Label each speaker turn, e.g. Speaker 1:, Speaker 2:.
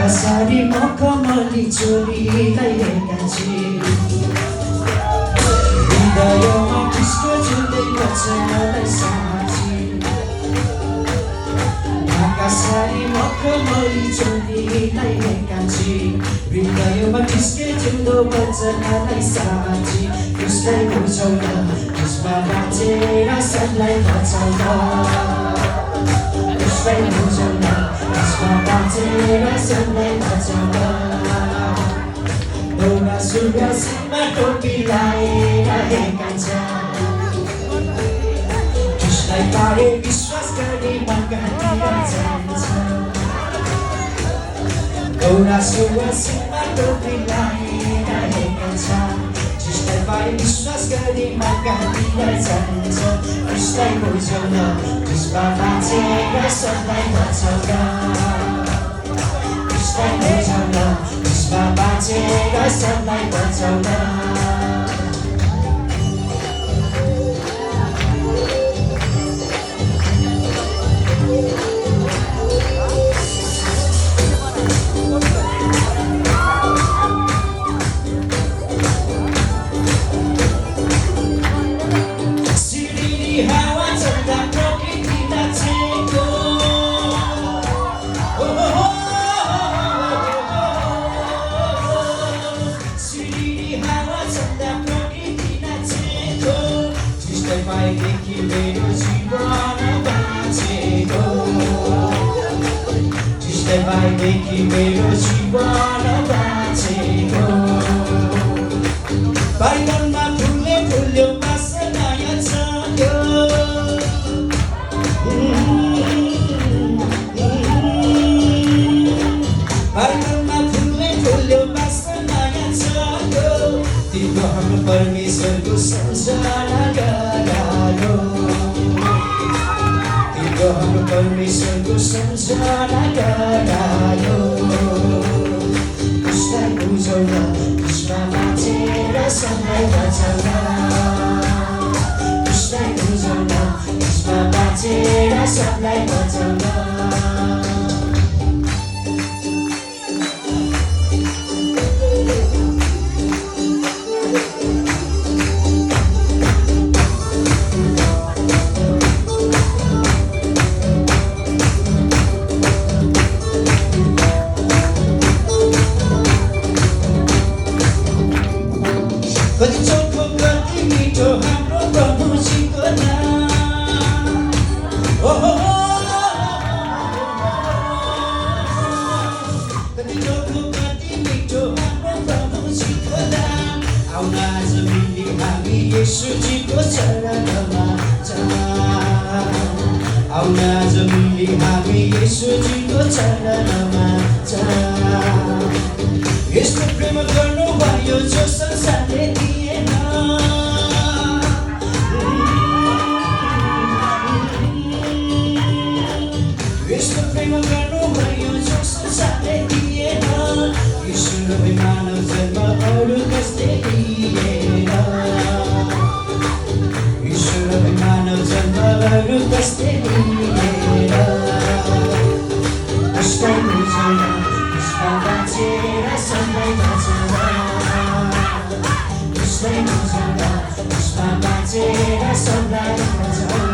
Speaker 1: सारी मखमली चोरीलाई हेर्कान्छे हृदयमा किसको जुन्दै पर्छ मलाई साँची सारी मखमली चोरीलाई हेर्कान्छे हृदयमा किसको जुन्दो पर्छ मलाई साँची उसलाई बुझाउन उसमा बाँचेर सबलाई बचाउन उसलाई बुझाउन उसमा बाँचेर सबलाई बचाउन दौरा सुरुवासीमा टोपी लाएर हेर्कान्छ उसलाई पाए विश्वास गर्ने मगातिर जान्छ दौरा सुरुवासीमा टोपी लाएर हेर्कान्छ उसलाई पाए विश्वास गर्ने मगातिर जान्छ उसलाई बुझाउन उसमा बाँचेर सबलाई बचाउन उसलाई बुझाउन उसमा बाँचेर सबलाई बचाउन देखि मेरो जीवन बाँचेको जिसलाई पाएदेखि मेरो जीवन बाँचेको बाइबलमा फुल्यो फुल्यो बासना छाड्यो बाइबलमा फुल्यो फुल्यो बासना छाड्यो तिम्रो हाम्रो परमेश्वरको सम्झना गरायो तिम्रो हाम्रो परमेश्वरको सम्झना गरायो उसलाई बुझाउन उसमा बाँचेर सबलाई बचाउन उसलाई बुझाउन उसमा बाँचेर सबलाई बचाउन कति चोखो कति मिठो हाम्रो प्रभुजीको नाम कति चोखो कति मिठो हाम्रो प्रभुजीको नाम आउन आज मिली हामी येशूजीको चरणमा आउन आज मिली हामी येशूजीको चरणमा यस्तो प्रेम गर्नुभयो जो संसारले दिएन यस्तो प्रेम गर्नुभयो जो संसारले दिएन ईश्वरले मानव जन्म अरू कसले दिएन ईश्वरले मानव जन्म अरू कसले दिएन उसलाई बुझाउन उसमा बाँचेर सबलाई बचाउन उसलाई बुझाउन उसमा बाँचेर सबलाई बचाउन